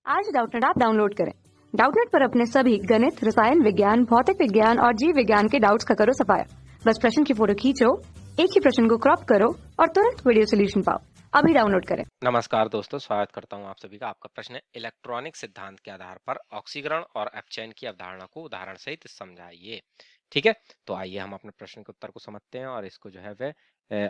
आज Doubtnut app download करें। Doubtnut पर अपने सभी गणित, रसायन विज्ञान, भौतिक विज्ञान और जीव विज्ञान के डाउट्स का करो सफाया। बस प्रश्न की फोटो खींचो, एक ही प्रश्न को क्रॉप करो और तुरंत वीडियो सोल्यूशन पाओ। अभी डाउनलोड करें। नमस्कार दोस्तों, स्वागत करता हूं आप सभी का। आपका प्रश्न है, इलेक्ट्रॉनिक सिद्धांत के आधार पर ऑक्सीकरण और अपचयन की अवधारणा को उदाहरण सहित समझाइए। ठीक है, तो आइए हम अपने प्रश्न के उत्तर को समझते हैं और इसको जो है वह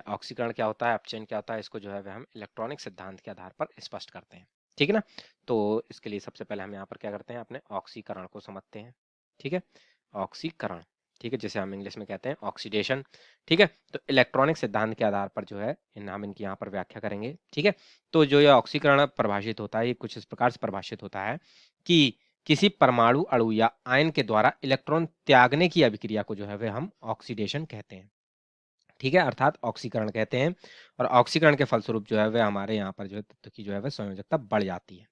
ऑक्सीकरण क्या होता है, अपचयन क्या होता है, इसको जो है वह हम इलेक्ट्रॉनिक सिद्धांत के आधार पर स्पष्ट करते हैं। ठीक है ना। तो इसके लिए सबसे पहले हम यहाँ पर क्या करते हैं, अपने ऑक्सीकरण को समझते हैं। ठीक है, ऑक्सीकरण, ठीक है, जिसे हम इंग्लिश में कहते हैं ऑक्सीडेशन। ठीक है, तो इलेक्ट्रॉनिक सिद्धांत के आधार पर जो है हम इनकी यहाँ पर व्याख्या करेंगे। ठीक है, तो जो ये ऑक्सीकरण परिभाषित होता है, ये कुछ इस प्रकार से परिभाषित होता है कि किसी परमाणु, अणु या आयन के द्वारा इलेक्ट्रॉन त्यागने की अभिक्रिया को जो है वह हम ऑक्सीडेशन कहते हैं। ठीक है, अर्थात ऑक्सीकरण कहते हैं। और ऑक्सीकरण के फलस्वरूप जो है वह हमारे यहाँ पर जो है तत्व की जो है वह संयोजकता बढ़ जाती है।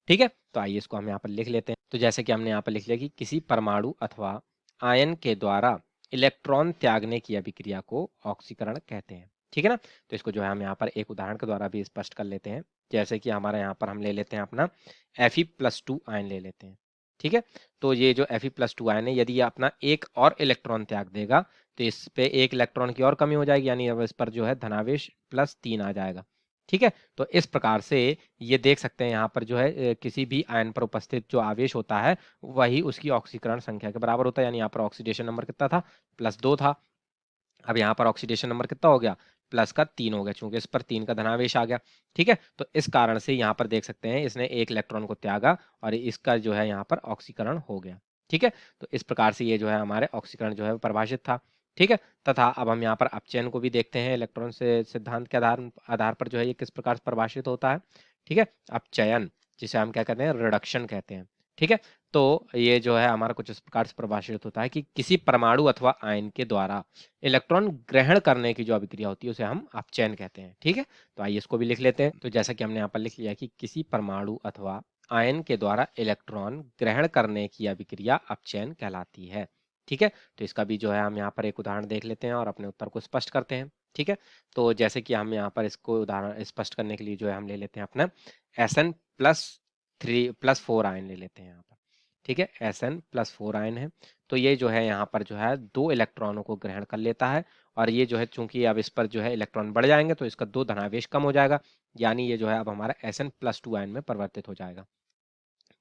ठीक है, तो आइए इसको हम यहाँ पर लिख लेते हैं। तो जैसे कि हमने यहाँ पर लिख लिया कि किसी परमाणु अथवा आयन के द्वारा इलेक्ट्रॉन त्यागने की अभिक्रिया को ऑक्सीकरण कहते हैं। ठीक है ना। तो इसको जो है हम यहाँ पर एक उदाहरण के द्वारा भी स्पष्ट कर लेते हैं। जैसे कि हमारे यहाँ पर हम ले लेते हैं अपना Fe+2 आयन ले लेते हैं। ठीक है, तो ये जो Fe+2 आयन है, यदि ये अपना एक और इलेक्ट्रॉन त्याग देगा तो इस पे एक इलेक्ट्रॉन की और कमी हो जाएगी, यानी अब इस पर जो है धनावेश +3 आ जाएगा। ठीक है, तो इस प्रकार से ये देख सकते हैं यहाँ पर जो है किसी भी आयन पर उपस्थित जो आवेश होता है वही उसकी ऑक्सीकरण संख्या के बराबर होता है। यानी यहाँ पर ऑक्सीडेशन नंबर कितना था, +2 था। अब यहाँ पर ऑक्सीडेशन नंबर कितना हो गया, +3 हो गया, चूंकि इस पर 3 का धनावेश आ गया। ठीक है, तो इस कारण से यहाँ पर देख सकते हैं इसने एक इलेक्ट्रॉन को त्यागा और इसका जो है यहाँ पर ऑक्सीकरण हो गया। ठीक है, तो इस प्रकार से ये जो है हमारे ऑक्सीकरण जो है परिभाषित था। ठीक है, तथा अब हम यहाँ पर अपचयन को भी देखते हैं। इलेक्ट्रॉन से सिद्धांत के आधार पर जो है ये किस प्रकार से परिभाषित होता है। ठीक है, अपचयन, जिसे हम क्या कहते हैं, रिडक्शन कहते हैं। ठीक है, तो ये जो है हमारा कुछ इस प्रकार से परिभाषित होता है कि किसी परमाणु अथवा आयन के द्वारा इलेक्ट्रॉन ग्रहण करने की जो अभिक्रिया होती है उसे हम अपचयन कहते हैं। ठीक है, तो आइए इसको भी लिख लेते हैं। तो जैसा कि हमने यहाँ पर लिख लिया कि किसी परमाणु अथवा आयन के द्वारा इलेक्ट्रॉन ग्रहण करने की अभिक्रिया अपचयन कहलाती है। ठीक है, तो इसका भी जो है हम यहाँ पर एक उदाहरण देख लेते हैं और अपने उत्तर को स्पष्ट करते हैं। ठीक है, तो जैसे कि हम यहाँ पर इसको उदाहरण स्पष्ट करने के लिए जो है हम ले लेते हैं अपना Sn+3+4 आयन ले लेते हैं यहाँ पर। ठीक है, Sn+4 आयन है, तो ये जो है यहाँ पर जो है 2 इलेक्ट्रॉनों को ग्रहण कर लेता है और ये जो है चूंकि अब इस पर जो है इलेक्ट्रॉन बढ़ जाएंगे तो इसका 2 धनावेश कम हो जाएगा, यानी ये जो है अब हमारा Sn+2 आयन में परिवर्तित हो जाएगा।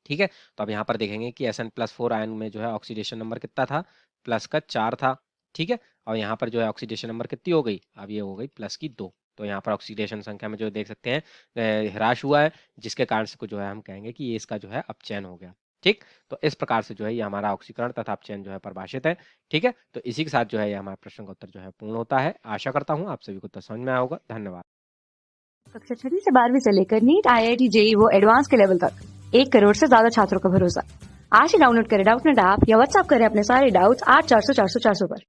ठीक है, तो अब यहाँ पर देखेंगे कि Sn+4 आयन में जो है ऑक्सीडेशन नंबर कितना था, +4 था। ठीक है, और यहाँ पर जो है ऑक्सीडेशन नंबर कितनी हो गई, अब ये हो गई +2। तो यहाँ पर ऑक्सीडेशन संख्या में जो देख सकते हैं ह्रास हुआ है, जिसके कारण से जो है हम कहेंगे कि ये इसका जो है अपचयन हो गया। ठीक, तो इस प्रकार से जो है ये हमारा ऑक्सीकरण तथा अपचयन जो है परिभाषित है। ठीक है, तो इसी के साथ जो है ये हमारे प्रश्न का उत्तर जो है पूर्ण होता है। आशा करता हूँ आप सभी को उत्तर समझ में आया होगा। धन्यवाद। कक्षा 6 से 12वीं से लेकर नीट, IIT, JEE वो एडवांस के लेवल तक 1 करोड़ से ज्यादा छात्रों का भरोसा। आज ही डाउनलोड करें डाउटनेट ऐप या व्हाट्सएप करें अपने सारे डाउट्स 8400 400 400 पर।